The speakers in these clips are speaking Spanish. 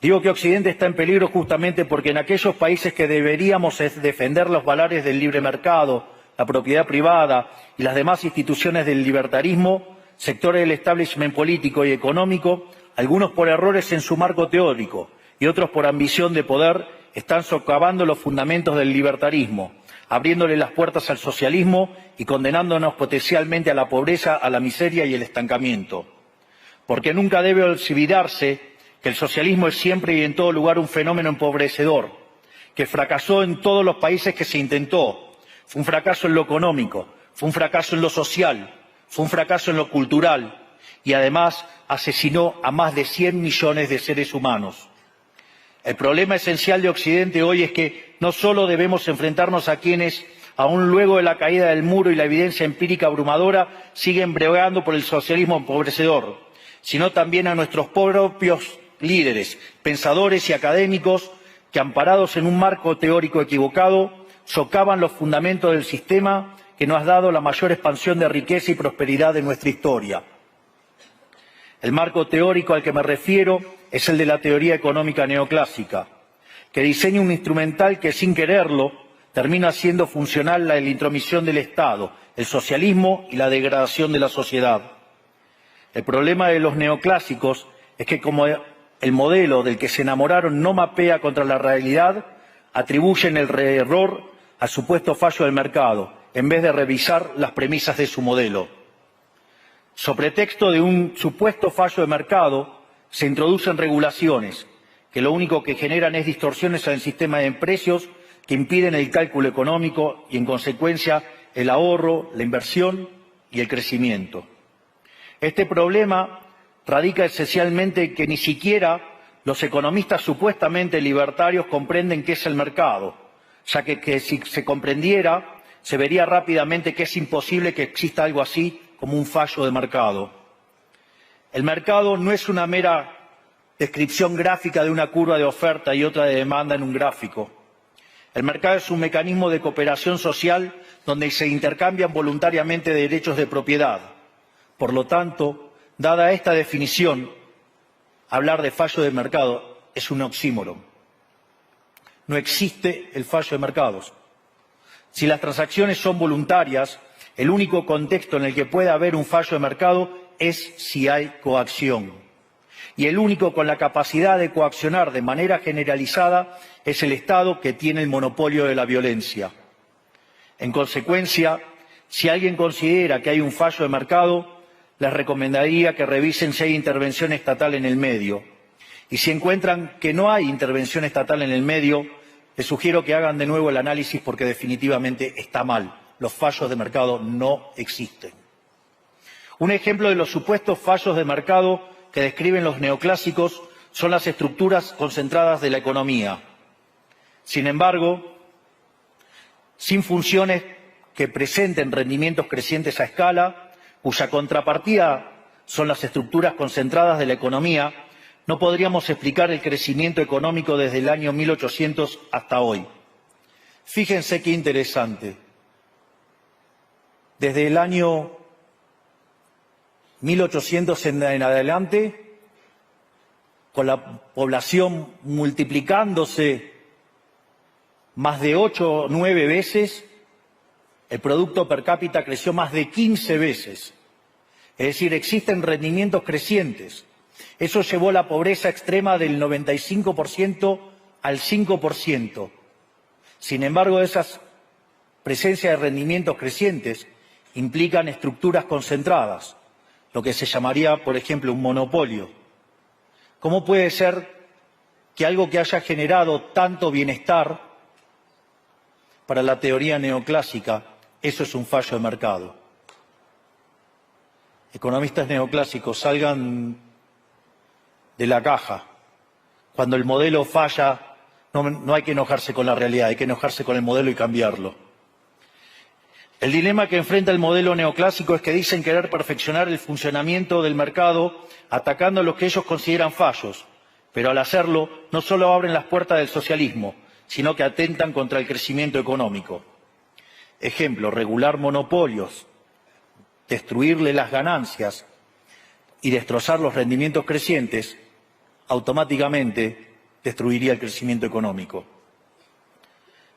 Digo que Occidente está en peligro justamente porque en aquellos países que deberíamos defender los valores del libre mercado, la propiedad privada y las demás instituciones del libertarismo, sectores del establishment político y económico, algunos por errores en su marco teórico y otros por ambición de poder, están socavando los fundamentos del libertarismo, abriéndole las puertas al socialismo y condenándonos potencialmente a la pobreza, a la miseria y el estancamiento. Porque nunca debe olvidarse que el socialismo es siempre y en todo lugar un fenómeno empobrecedor, que fracasó en todos los países que se intentó. Fue un fracaso en lo económico, fue un fracaso en lo social, fue un fracaso en lo cultural y además asesinó a más de 100 millones de seres humanos. El problema esencial de Occidente hoy es que no solo debemos enfrentarnos a quienes, aún luego de la caída del muro y la evidencia empírica abrumadora, siguen bregando por el socialismo empobrecedor, sino también a nuestros propios líderes, pensadores y académicos que, amparados en un marco teórico equivocado, socavan los fundamentos del sistema que nos ha dado la mayor expansión de riqueza y prosperidad de nuestra historia. El marco teórico al que me refiero es el de la teoría económica neoclásica, que diseña un instrumental que, sin quererlo, termina haciendo funcional la intromisión del Estado, el socialismo y la degradación de la sociedad. El problema de los neoclásicos es que, como el modelo del que se enamoraron no mapea contra la realidad, atribuyen el error al supuesto fallo del mercado, en vez de revisar las premisas de su modelo. Sobre pretexto de un supuesto fallo de mercado, se introducen regulaciones que lo único que generan es distorsiones en el sistema de precios que impiden el cálculo económico y, en consecuencia, el ahorro, la inversión y el crecimiento. Este problema radica esencialmente en que ni siquiera los economistas supuestamente libertarios comprenden qué es el mercado, ya que si se comprendiera, se vería rápidamente que es imposible que exista algo así como un fallo de mercado. El mercado no es una mera descripción gráfica de una curva de oferta y otra de demanda en un gráfico. El mercado es un mecanismo de cooperación social donde se intercambian voluntariamente derechos de propiedad. Por lo tanto, dada esta definición, hablar de fallo de mercado es un oxímoron. No existe el fallo de mercados. Si las transacciones son voluntarias, el único contexto en el que puede haber un fallo de mercado es si hay coacción. Y el único con la capacidad de coaccionar de manera generalizada es el Estado, que tiene el monopolio de la violencia. En consecuencia, si alguien considera que hay un fallo de mercado, les recomendaría que revisen si hay intervención estatal en el medio. Y si encuentran que no hay intervención estatal en el medio, les sugiero que hagan de nuevo el análisis porque definitivamente está mal. Los fallos de mercado no existen. Un ejemplo de los supuestos fallos de mercado que describen los neoclásicos son las estructuras concentradas de la economía. Sin embargo, sin funciones que presenten rendimientos crecientes a escala, cuya contrapartida son las estructuras concentradas de la economía, no podríamos explicar el crecimiento económico desde el año 1800 hasta hoy. Fíjense qué interesante. Desde el año 1800 en adelante, con la población multiplicándose más de 8 o 9 veces, el Producto Per Cápita creció más de 15 veces. Es decir, existen rendimientos crecientes. Eso llevó la pobreza extrema del 95% al 5%. Sin embargo, esas presencias de rendimientos crecientes implican estructuras concentradas, lo que se llamaría, por ejemplo, un monopolio. ¿Cómo puede ser que algo que haya generado tanto bienestar para la teoría neoclásica, eso es un fallo de mercado? Economistas neoclásicos, salgan de la caja. Cuando el modelo falla, no hay que enojarse con la realidad, hay que enojarse con el modelo y cambiarlo. El dilema que enfrenta el modelo neoclásico es que dicen querer perfeccionar el funcionamiento del mercado atacando lo que ellos consideran fallos, pero al hacerlo no solo abren las puertas del socialismo, sino que atentan contra el crecimiento económico. Ejemplo, regular monopolios, destruirle las ganancias y destrozar los rendimientos crecientes, automáticamente destruiría el crecimiento económico.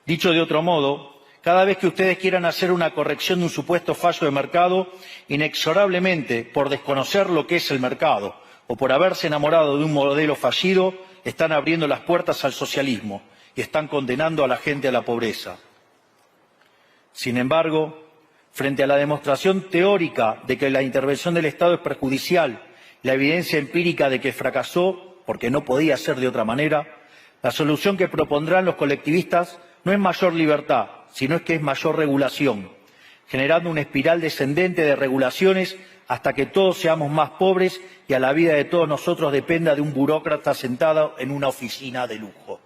Dicho de otro modo, cada vez que ustedes quieran hacer una corrección de un supuesto fallo de mercado, inexorablemente, por desconocer lo que es el mercado o por haberse enamorado de un modelo fallido, están abriendo las puertas al socialismo y están condenando a la gente a la pobreza. Sin embargo, frente a la demostración teórica de que la intervención del Estado es perjudicial, la evidencia empírica de que fracasó porque no podía ser de otra manera, la solución que propondrán los colectivistas no es mayor libertad, sino que es mayor regulación, generando una espiral descendente de regulaciones hasta que todos seamos más pobres y a la vida de todos nosotros dependa de un burócrata sentado en una oficina de lujo.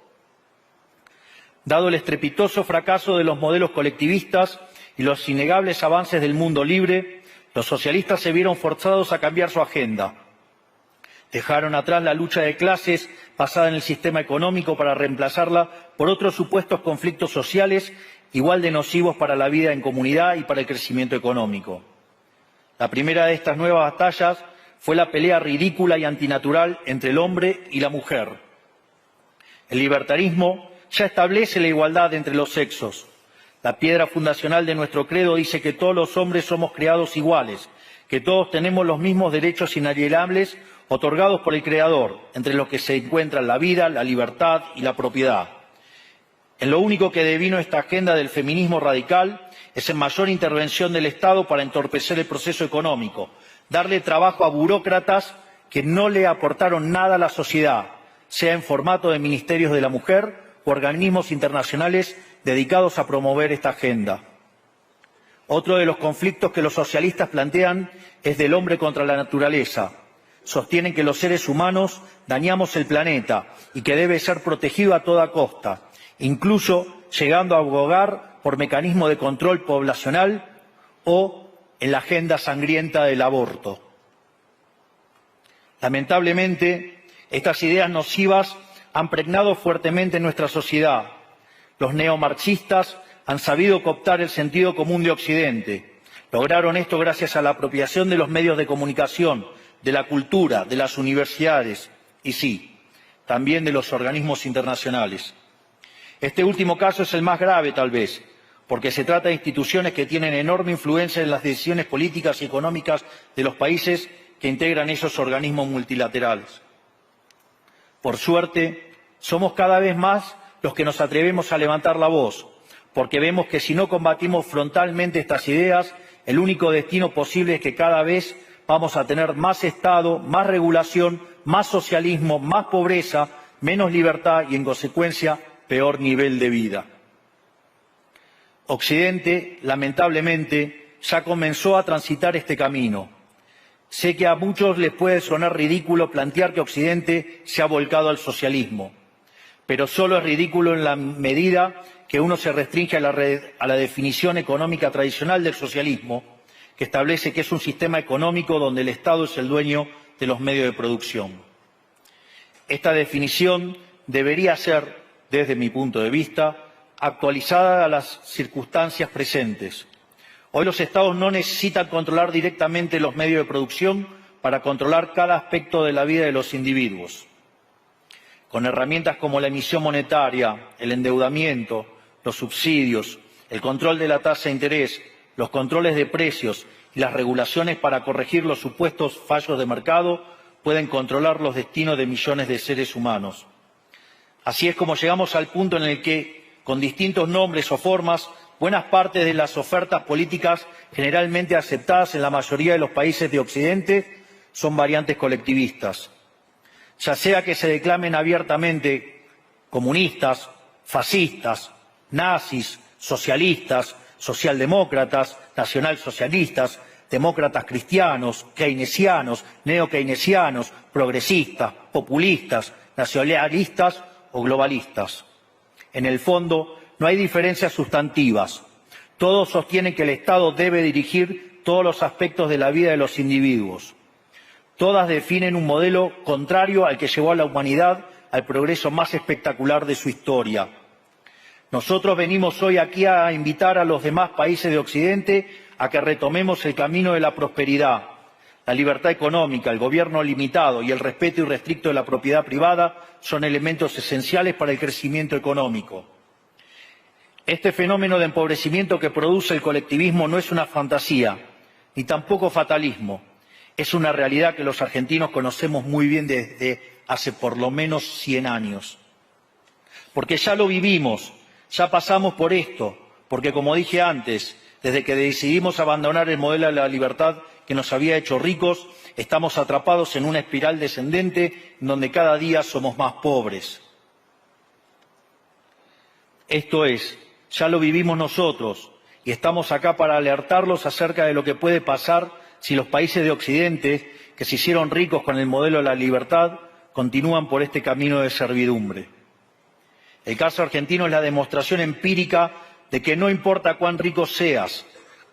Dado el estrepitoso fracaso de los modelos colectivistas y los innegables avances del mundo libre, los socialistas se vieron forzados a cambiar su agenda. Dejaron atrás la lucha de clases basada en el sistema económico para reemplazarla por otros supuestos conflictos sociales igual de nocivos para la vida en comunidad y para el crecimiento económico. La primera de estas nuevas batallas fue la pelea ridícula y antinatural entre el hombre y la mujer. El libertarismo ya establece la igualdad entre los sexos. La piedra fundacional de nuestro credo dice que todos los hombres somos creados iguales, que todos tenemos los mismos derechos inalienables otorgados por el Creador, entre los que se encuentran la vida, la libertad y la propiedad. En lo único que devino esta agenda del feminismo radical es en mayor intervención del Estado para entorpecer el proceso económico, darle trabajo a burócratas que no le aportaron nada a la sociedad, sea en formato de ministerios de la mujer o organismos internacionales dedicados a promover esta agenda. Otro de los conflictos que los socialistas plantean es del hombre contra la naturaleza. Sostienen que los seres humanos dañamos el planeta y que debe ser protegido a toda costa, incluso llegando a abogar por mecanismos de control poblacional o en la agenda sangrienta del aborto. Lamentablemente, estas ideas nocivas han pregnado fuertemente en nuestra sociedad. Los neomarxistas han sabido cooptar el sentido común de Occidente. Lograron esto gracias a la apropiación de los medios de comunicación, de la cultura, de las universidades y sí, también de los organismos internacionales. Este último caso es el más grave, tal vez, porque se trata de instituciones que tienen enorme influencia en las decisiones políticas y económicas de los países que integran esos organismos multilaterales. Por suerte, somos cada vez más los que nos atrevemos a levantar la voz, porque vemos que si no combatimos frontalmente estas ideas, el único destino posible es que cada vez vamos a tener más Estado, más regulación, más socialismo, más pobreza, menos libertad y, en consecuencia, peor nivel de vida. Occidente, lamentablemente, ya comenzó a transitar este camino. Sé que a muchos les puede sonar ridículo plantear que Occidente se ha volcado al socialismo, pero solo es ridículo en la medida que uno se restringe a la definición económica tradicional del socialismo, que establece que es un sistema económico donde el Estado es el dueño de los medios de producción. Esta definición debería ser, desde mi punto de vista, actualizada a las circunstancias presentes. Hoy los Estados no necesitan controlar directamente los medios de producción para controlar cada aspecto de la vida de los individuos. Con herramientas como la emisión monetaria, el endeudamiento, los subsidios, el control de la tasa de interés, los controles de precios y las regulaciones para corregir los supuestos fallos de mercado, pueden controlar los destinos de millones de seres humanos. Así es como llegamos al punto en el que, con distintos nombres o formas, buenas partes de las ofertas políticas generalmente aceptadas en la mayoría de los países de Occidente son variantes colectivistas. Ya sea que se declamen abiertamente comunistas, fascistas, nazis, socialistas, socialdemócratas, nacionalsocialistas, demócratas cristianos, keynesianos, neokeynesianos, progresistas, populistas, nacionalistas o globalistas. En el fondo, no hay diferencias sustantivas. Todos sostienen que el Estado debe dirigir todos los aspectos de la vida de los individuos. Todas definen un modelo contrario al que llevó a la humanidad al progreso más espectacular de su historia. Nosotros venimos hoy aquí a invitar a los demás países de Occidente a que retomemos el camino de la prosperidad, La libertad económica, el gobierno limitado y el respeto irrestricto de la propiedad privada son elementos esenciales para el crecimiento económico. Este fenómeno de empobrecimiento que produce el colectivismo no es una fantasía, ni tampoco fatalismo. Es una realidad que los argentinos conocemos muy bien desde hace por lo menos 100 años. Porque ya lo vivimos, ya pasamos por esto, porque como dije antes, desde que decidimos abandonar el modelo de la libertad que nos había hecho ricos, estamos atrapados en una espiral descendente en donde cada día somos más pobres. Esto es, ya lo vivimos nosotros y estamos acá para alertarlos acerca de lo que puede pasar si los países de Occidente, que se hicieron ricos con el modelo de la libertad, continúan por este camino de servidumbre. El caso argentino es la demostración empírica de que no importa cuán rico seas,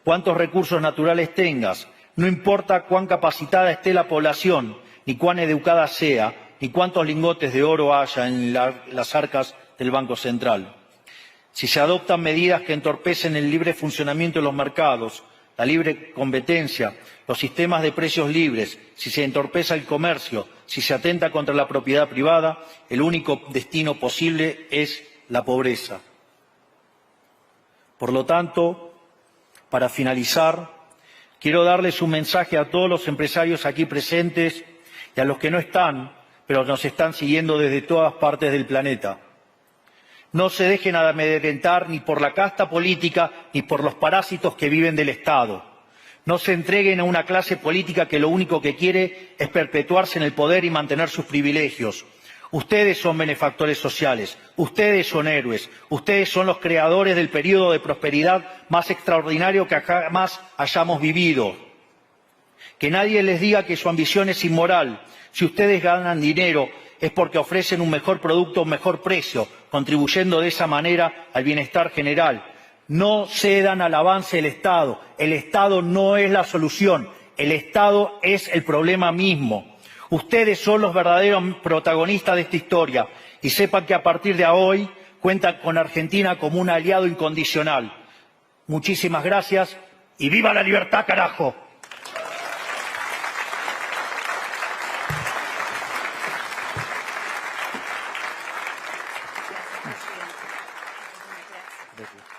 cuántos recursos naturales tengas, no importa cuán capacitada esté la población, ni cuán educada sea, ni cuántos lingotes de oro haya en las arcas del Banco Central. Si se adoptan medidas que entorpecen el libre funcionamiento de los mercados, la libre competencia, los sistemas de precios libres, si se entorpece el comercio, si se atenta contra la propiedad privada, el único destino posible es la pobreza. Por lo tanto, para finalizar, quiero darles un mensaje a todos los empresarios aquí presentes y a los que no están, pero nos están siguiendo desde todas partes del planeta. No se dejen amedrentar ni por la casta política ni por los parásitos que viven del Estado. No se entreguen a una clase política que lo único que quiere es perpetuarse en el poder y mantener sus privilegios. Ustedes son benefactores sociales, ustedes son héroes, ustedes son los creadores del periodo de prosperidad más extraordinario que jamás hayamos vivido. Que nadie les diga que su ambición es inmoral. Si ustedes ganan dinero es porque ofrecen un mejor producto a un mejor precio, contribuyendo de esa manera al bienestar general. No cedan al avance del Estado. El Estado no es la solución. El Estado es el problema mismo. Ustedes son los verdaderos protagonistas de esta historia y sepan que a partir de hoy cuentan con Argentina como un aliado incondicional. Muchísimas gracias y ¡viva la libertad, carajo! Gracias.